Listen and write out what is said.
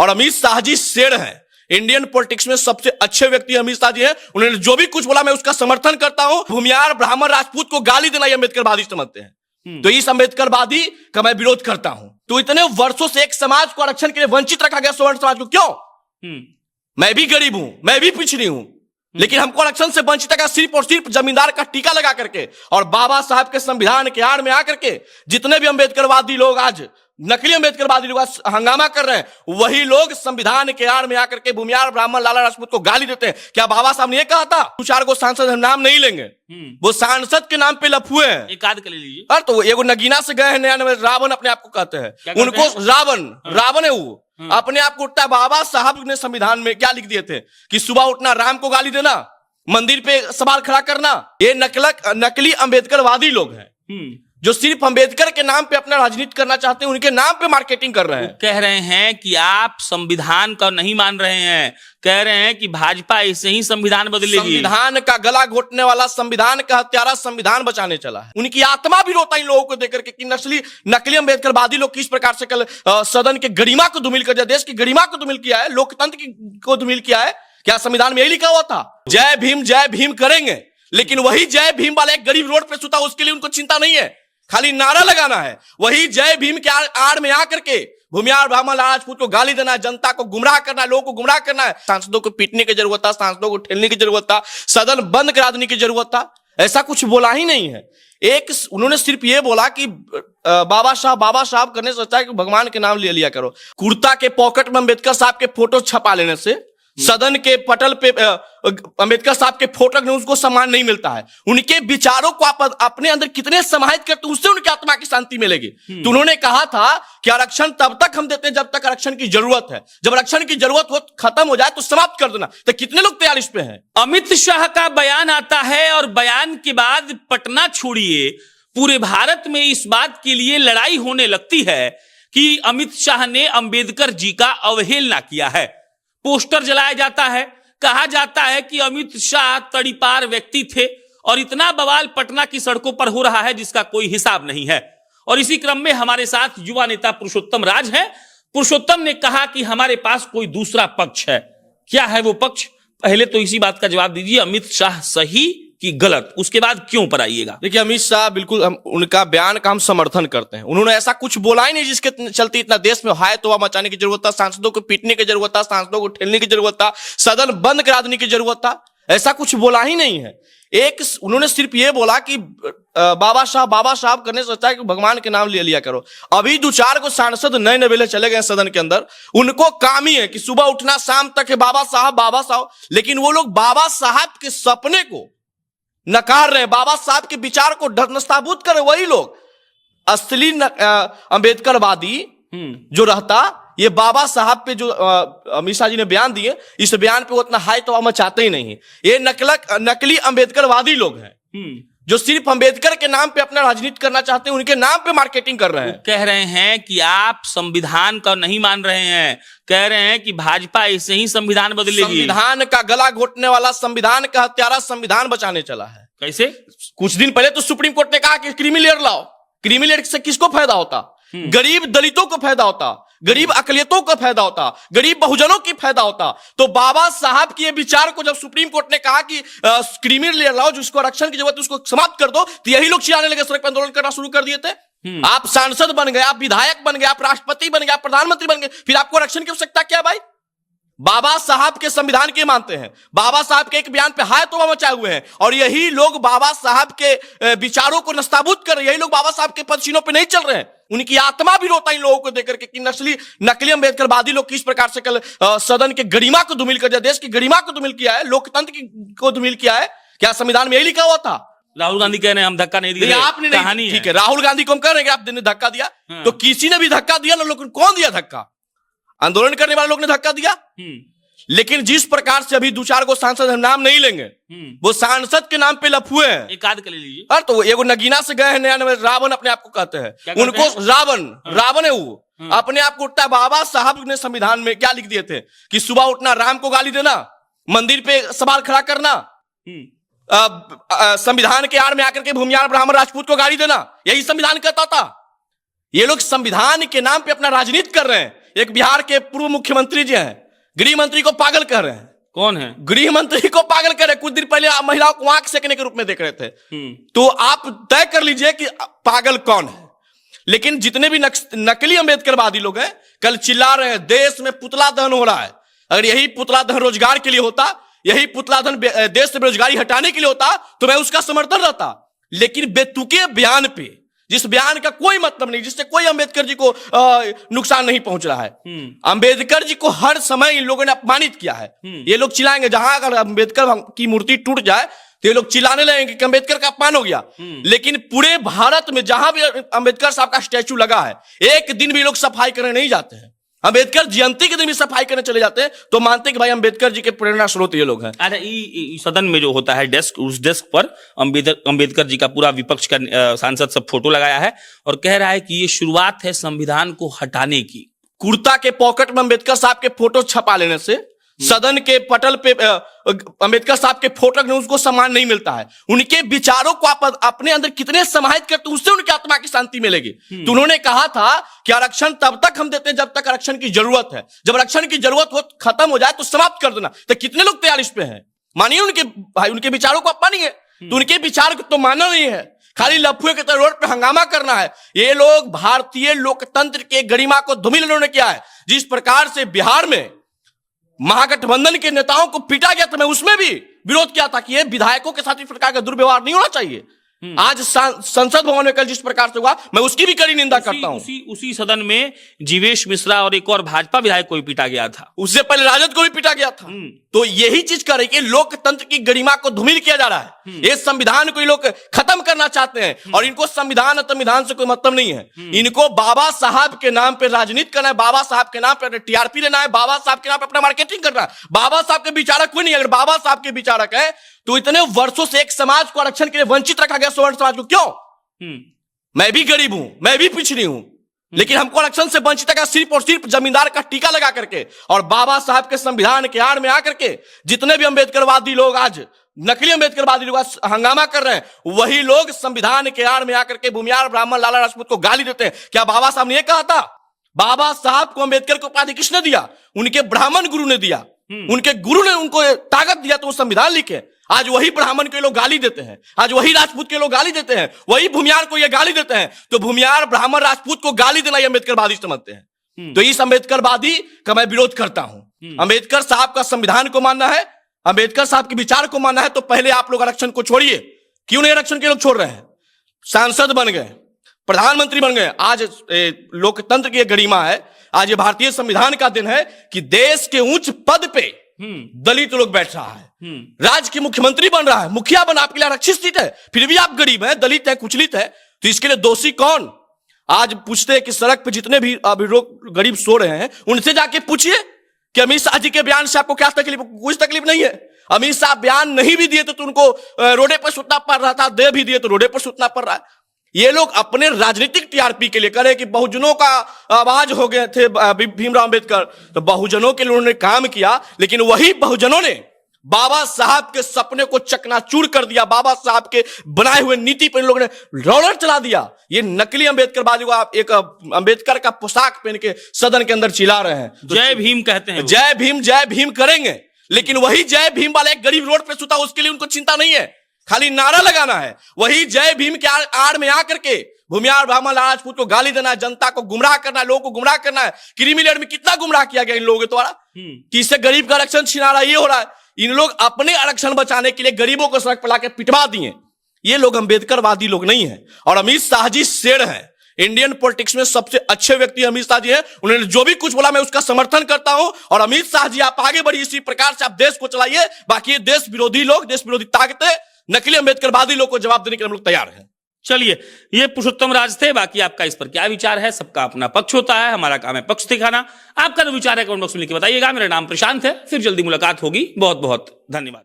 और अमित शाह जी शेर हैं। इंडियन पॉलिटिक्स में सबसे अच्छे व्यक्ति अमित शाह जी हैं। उन्होंने जो भी कुछ बोला मैं उसका समर्थन करता हूं। भूमियार ब्राह्मण राजपूत को गाली देना ये अम्बेडकरवादी समझते हैं, तो इस अम्बेडकरवादी का मैं विरोध करता हूं। तो इतने वर्षों से एक समाज को आरक्षण के लिए वंचित रखा गया, सवर्ण समाज को, क्यों? मैं भी गरीब हूं, मैं भी पिछड़ी हूं, लेकिन हमको आरक्षण से वंचित रखा सिर्फ और सिर्फ जमींदार का टीका लगा करके और बाबा साहब के संविधान के आड़ में आकर के। जितने भी अम्बेडकरवादी लोग आज, नकली अम्बेडकरवादी लोग आज हंगामा कर रहे हैं, वही लोग संविधान के आड़ में आकर के भूमियार ब्राह्मण लाला राजपूत को गाली देते हैं। क्या बाबा साहब ने ये कहा था? 2-4 को सांसद हम नाम नहीं लेंगे, वो सांसद के नाम पे लफुए हैं। एक आध कर लीजिए। अरे तो एगो नगीना से गए हैं, नया रावण अपने आप को कहते हैं, उनको रावण है वो, अपने आप को उठता। बाबा साहब ने संविधान में क्या लिख दिए थे कि सुबह उठना, राम को गाली देना, मंदिर पे सवाल खड़ा करना। ये नकली अम्बेडकरवादी लोग हैं जो सिर्फ अम्बेडकर के नाम पे अपना राजनीति करना चाहते हैं, उनके नाम पे मार्केटिंग कर रहे हैं। कह रहे हैं कि आप संविधान का नहीं मान रहे हैं, कह रहे हैं कि भाजपा ऐसे ही संविधान बदलेगी। संविधान का गला घोटने वाला, संविधान का हत्यारा संविधान बचाने चला है। उनकी आत्मा भी रोता इन लोगों को देख करके कि नकली अम्बेडकरवादी लोग किस प्रकार से कल सदन के गरिमा को धूमिल कर दिया, देश की गरिमा को धूमिल किया है, लोकतंत्र को धूमिल किया है। क्या संविधान में यही लिखा हुआ था? जय भीम करेंगे, लेकिन वही जय भीम वाला एक गरीब रोड पे सुता, उसके लिए उनको चिंता नहीं है, खाली नारा लगाना है। वही जय भीम के आड़ में आकर के भूमियार ब्राह्मण राजपूत को गाली देना है, जनता को गुमराह करना है, लोगों को गुमराह करना है। सांसदों को पीटने की जरूरत था, सांसदों को ठेलने की जरूरत था, सदन बंद करा देने की जरूरत था। ऐसा कुछ बोला ही नहीं है। उन्होंने सिर्फ ये बोला कि बाबा साहब करने से अच्छा है कि भगवान के नाम ले लिया करो। कुर्ता के पॉकेट में अम्बेडकर साहब के फोटो छपा लेने से, सदन के पटल पे अम्बेडकर साहब के फोटो ने उसको सम्मान नहीं मिलता है। उनके विचारों को आप अपने अंदर कितने समाहित करते, उससे उनकी आत्मा की शांति मिलेगी। तो उन्होंने कहा था कि आरक्षण तब तक हम देते हैं जब तक आरक्षण की जरूरत है, जब आरक्षण की जरूरत हो खत्म हो जाए तो समाप्त कर देना। तो कितने लोग तैयार इस पे हैं? अमित शाह का बयान आता है और बयान के बाद पटना छोड़िए पूरे भारत में इस बात के लिए लड़ाई होने लगती है कि अमित शाह ने अंबेडकर जी का अवहेलना किया है। पोस्टर जलाया जाता है, कहा जाता है कि अमित शाह तड़ीपार व्यक्ति थे और इतना बवाल पटना की सड़कों पर हो रहा है जिसका कोई हिसाब नहीं है। और इसी क्रम में हमारे साथ युवा नेता पुरुषोत्तम राज हैं। पुरुषोत्तम ने कहा कि हमारे पास कोई दूसरा पक्ष है। क्या है वो पक्ष? पहले तो इसी बात का जवाब दीजिए, अमित शाह सही कि गलत, उसके बाद क्यों पर आइएगा। देखिए, अमित शाह बिल्कुल उनका बयान का हम समर्थन करते हैं। उन्होंने ऐसा कुछ बोला ही नहीं जिसके चलते इतना देश में हाय तौबा मचाने की जरूरत था, सांसदों को पीटने की जरूरत था, सांसदों को ठेलने की जरूरत था, सदन बंद करा देने की जरूरत था। ऐसा कुछ बोला ही नहीं है। उन्होंने सिर्फ ये बोला कि बाबा साहब करने से अच्छा है कि भगवान के नाम ले लिया करो। अभी 2-4 को सांसद नए नवेले चले गए सदन के अंदर, उनको काम ही है कि सुबह उठना शाम तक है बाबा साहब, लेकिन वो लोग बाबा साहब के सपने को नकार रहे, बाबा साहब के विचार को नस्ताबूत कर रहे। वही लोग असली अम्बेडकरवादी जो रहता, ये बाबा साहब पे जो अमित शाह जी ने बयान दिए, इस बयान पे वो उतना हाई तौबा मचाते ही नहीं। ये नकली अम्बेडकरवादी लोग हैं जो सिर्फ अम्बेडकर के नाम पे अपना राजनीति करना चाहते हैं, उनके नाम पे मार्केटिंग कर रहे हैं। कह रहे हैं कि आप संविधान का नहीं मान रहे हैं, कह रहे हैं कि भाजपा ऐसे ही संविधान बदलेगी। संविधान का गला घोटने वाला, संविधान का हत्यारा संविधान बचाने चला है। कैसे? कुछ दिन पहले तो सुप्रीम कोर्ट ने कहा कि क्रीमी लेयर लाओ। क्रीमी लेयर से किसको फायदा होता? गरीब दलितों को फायदा होता, गरीब अकलियतों को फायदा होता, गरीब बहुजनों की फायदा होता। तो बाबा साहब के विचार को जब सुप्रीम कोर्ट ने कहा कि क्रीमी लेयर लाओ, जिसको आरक्षण की जरूरत है उसको समाप्त कर दो, तो यही लोग चिल्लाने लगे, सड़क पर आंदोलन करना शुरू कर दिए थे। आप सांसद बन गए, आप विधायक बन गए, आप राष्ट्रपति बन गए, आप प्रधानमंत्री बन गए, फिर आपको आरक्षण की आवश्यकता क्या भाई? बाबा साहब के संविधान के मानते हैं, बाबा साहब के एक बयान पे हाय तौबा मचाए हुए हैं, और यही लोग बाबा साहब के विचारों को नस्ताबूत कर रहे हैं। यही लोग बाबा साहब के पदचिन्हों पे नहीं चल रहे हैं। उनकी आत्मा भी रोता इन लोगों को देख करके कि नकली अम्बेडकरवादी लोग किस प्रकार से कल सदन के गरिमा को धूमिल कर दिया, देश की गरिमा को धूमिल किया है, लोकतंत्र को धूमिल किया है। क्या संविधान में यही लिखा हुआ था? राहुल गांधी कह रहे हैं हम धक्का नहीं दिए, आपने नहीं, ठीक है, राहुल गांधी को हम कह रहे हैं आपने धक्का दिया, तो किसी ने भी धक्का दिया ना? लोग कौन दिया धक्का? आंदोलन करने वाले लोग ने धक्का दिया। लेकिन जिस प्रकार से अभी 2-4 को सांसद हम नाम नहीं लेंगे, वो सांसद के नाम पे लफुए हैं। एक आध कर लीजिए। अरे तो एगो नगीना से गए हैं, नया रावण अपने आप को कहते हैं, उनको रावण है वो, अपने आप को उठता। बाबा साहब ने संविधान में क्या लिख दिए थे कि सुबह उठना, राम को गाली देना, मंदिर पे सवाल खड़ा करना, संविधान के आड़ में आकर के भूमियार ब्राह्मण राजपूत को गाली देना, यही संविधान कहता था। ये लोग संविधान के नाम पे अपना राजनीति कर रहे हैं। एक बिहार के पूर्व मुख्यमंत्री जी हैं, गृह मंत्री को पागल कह रहे हैं। कौन है? गृह मंत्री को पागल कह रहे हैं। कुछ दिन पहले आप महिलाओं को आंख सेकने के रूप में देख रहे थे। तो आप तय कर लीजिए कि पागल कौन है। लेकिन जितने भी नकली अंबेडकरवादी लोग हैं, कल चिल्ला रहे हैं देश में पुतला दहन हो रहा है। अगर यही पुतला दहन रोजगार के लिए होता, यही पुतला दहन देश से बेरोजगारी हटाने के लिए होता, तो मैं उसका समर्थन रहता। लेकिन बेतुके बयान पे, जिस बयान का कोई मतलब नहीं, जिससे कोई अंबेडकर जी को नुकसान नहीं पहुंच रहा है, अंबेडकर जी को हर समय इन लोगों ने अपमानित किया है। ये लोग चिल्लाएंगे, जहां अगर अंबेडकर की मूर्ति टूट जाए तो ये लोग चिल्लाने लगेंगे कि अंबेडकर का अपमान हो गया। लेकिन पूरे भारत में जहां भी अंबेडकर साहब का स्टैचू लगा है, एक दिन भी लोग सफाई करने नहीं जाते हैं। अंबेडकर जयंती के दिन भी सफाई करने चले जाते हैं, तो मानते हैं कि भाई अंबेडकर जी के प्रेरणा स्रोत ये लोग हैं। अरे सदन में जो होता है डेस्क, उस डेस्क पर अंबेडकर जी का पूरा विपक्ष का सांसद सब फोटो लगाया है और कह रहा है कि ये शुरुआत है संविधान को हटाने की। कुर्ता के पॉकेट में अंबेडकर साहब के फोटो छपा लेने से, सदन के पटल पे अंबेडकर साहब के फोटो में उसको सम्मान नहीं मिलता है। उनके विचारों को आप अपने अंदर कितने समाहित करते, उससे उनकी आत्मा की शांति मिलेगी। तो उन्होंने कहा था कि आरक्षण तब तक हम देते हैं जब तक आरक्षण की जरूरत है, जब आरक्षण की जरूरत हो खत्म हो जाए तो समाप्त कर देना। तो कितने लोग तैयार इस पे हैं? मानिए उनके भाई, उनके विचारों को आप मानिए, तो उनके विचार को तो मानना नहीं है, खाली लफुए के तरह रोड पे हंगामा करना है। ये लोग भारतीय लोकतंत्र के गरिमा को धूमिल इन्होंने किया है। जिस प्रकार से बिहार में महागठबंधन के नेताओं को पीटा गया था, मैं उसमें भी विरोध किया था कि ये विधायकों के साथ इस प्रकार का दुर्व्यवहार नहीं होना चाहिए। आज संसद भवन में कल जिस प्रकार से हुआ, मैं उसकी भी कड़ी निंदा करता हूं। उसी सदन में जीवेश मिश्रा और एक और भाजपा विधायक को भी पीटा गया था, उससे पहले राजद को भी पीटा गया था। तो यही चीज कर रही है, लोकतंत्र की गरिमा को धूमिल किया जा रहा है। ये संविधान को ये लोग खत्म करना चाहते हैं और इनको संविधान से कोई मतलब नहीं है। इनको बाबा साहब के नाम पे राजनीति करना है, बाबा साहब के नाम पे टीआरपी लेना है, बाबा साहब के नाम पे अपना मार्केटिंग करना है। बाबा साहब के विचारक कोई नहीं। अगर बाबा साहब के विचारक है तो इतने वर्षों से एक समाज को आरक्षण के लिए वंचित रखा गया, सवर्ण समाज को क्यों? मैं भी गरीब हूं, मैं भी पिछड़ी हूं, लेकिन हमको आरक्षण से वंचित रखा सिर्फ और सिर्फ जमींदार का टीका लगा करके। और बाबा साहब के संविधान के आड़ में आकर के जितने भी अंबेडकरवादी लोग आज, नकली अंबेडकरवादी लोग आज हंगामा कर रहे हैं, वही लोग संविधान के आड़ में आकर के भूमिहार ब्राह्मण लाला राजपूत को गाली देते हैं। क्या बाबा साहब ने यह कहा था? बाबा साहब को अंबेडकर को उपाधि किसने दिया? उनके ब्राह्मण गुरु ने दिया। उनके गुरु ने उनको ताकत दिया तो वो संविधान लिखे। आज वही ब्राह्मण के लोग गाली देते हैं, आज वही राजपूत के लोग गाली देते हैं, वही भूमिहार को ये गाली देते हैं। तो भूमिहार ब्राह्मण राजपूत को गाली देना ये अम्बेडकरवादी समझते हैं। तो इस अम्बेडकरवादी का मैं विरोध करता हूं। अम्बेडकर साहब का संविधान को मानना है, अम्बेडकर साहब के विचार को मानना है, तो पहले आप लोग आरक्षण को छोड़िए। क्यों नहीं आरक्षण के लोग छोड़ रहे हैं? सांसद बन गए, प्रधानमंत्री बन गए। आज लोकतंत्र की गरिमा है, आज ये भारतीय संविधान का दिन है कि देश के उच्च पद पे दलित लोग बैठ रहा है, राज्य के मुख्यमंत्री बन रहा है, मुखिया बन, आपके लिए आरक्षित सीट है, फिर भी आप गरीब हैं, दलित हैं, कुचलित है। तो इसके लिए दोषी कौन? आज पूछते हैं कि सड़क पे जितने भी अभी लोग गरीब सो रहे हैं, उनसे जाके पूछिए कि अमित शाह जी के बयान से आपको क्या तकलीफ? कुछ तकलीफ नहीं है। अमित शाह बयान नहीं भी दिए तो उनको रोडे पर सुतना पड़ रहा था, दे भी दिए तो रोडे पर सुतना पड़ रहा है। ये लोग अपने राजनीतिक टीआरपी के लिए करे कि बहुजनों का आवाज हो गए थे भीमराव अंबेडकर, तो बहुजनों के लिए उन्होंने काम किया, लेकिन वही बहुजनों ने बाबा साहब के सपने को चकनाचूर कर दिया। बाबा साहब के बनाए हुए नीति पर इन लोगों ने रोलर चला दिया। ये नकली अंबेडकरवादी को आप एक अंबेडकर का पोशाक पहन के सदन के अंदर चिल्ला रहे हैं, तो जय भीम कहते हैं। जय भीम करेंगे, लेकिन वही जय भीम वाला एक गरीब रोड पे सुता, उसके लिए उनको चिंता नहीं है, खाली नारा लगाना है। वही जय भीम के आड़ में आकर के भूमिहार ब्राह्मण राजपूत को गाली देना है, जनता को गुमराह करना है, लोगों को गुमराह करना है। क्रीमी लेयर में कितना गुमराह किया गया इन लोगों के द्वारा कि इससे गरीब का आरक्षण छिना रहा है, ये हो रहा है। इन लोग अपने आरक्षण बचाने के लिए गरीबों को सड़क पर लाके पिटवा दिए। ये लोग अंबेडकरवादी लोग नहीं है। और अमित शाह जी शेर है, इंडियन पॉलिटिक्स में सबसे अच्छे व्यक्ति अमित शाह जी हैं। उन्होंने जो भी कुछ बोला मैं उसका समर्थन करता हूं। और अमित शाह जी आप आगे बढ़िए, इसी प्रकार से आप देश को चलाइए। बाकी ये देश विरोधी लोग, देश विरोधी ताकतें, नकली अंबेडकरवादी लोग को जवाब देने के लिए हम लोग तैयार हैं। चलिए, ये पुरुषोत्तम राज थे। बाकी आपका इस पर क्या विचार है? सबका अपना पक्ष होता है, हमारा काम है पक्ष दिखाना। आपका जो विचार है कमेंट बॉक्स में लिख के बताइएगा। मेरा नाम प्रशांत है, फिर जल्दी मुलाकात होगी। बहुत बहुत धन्यवाद।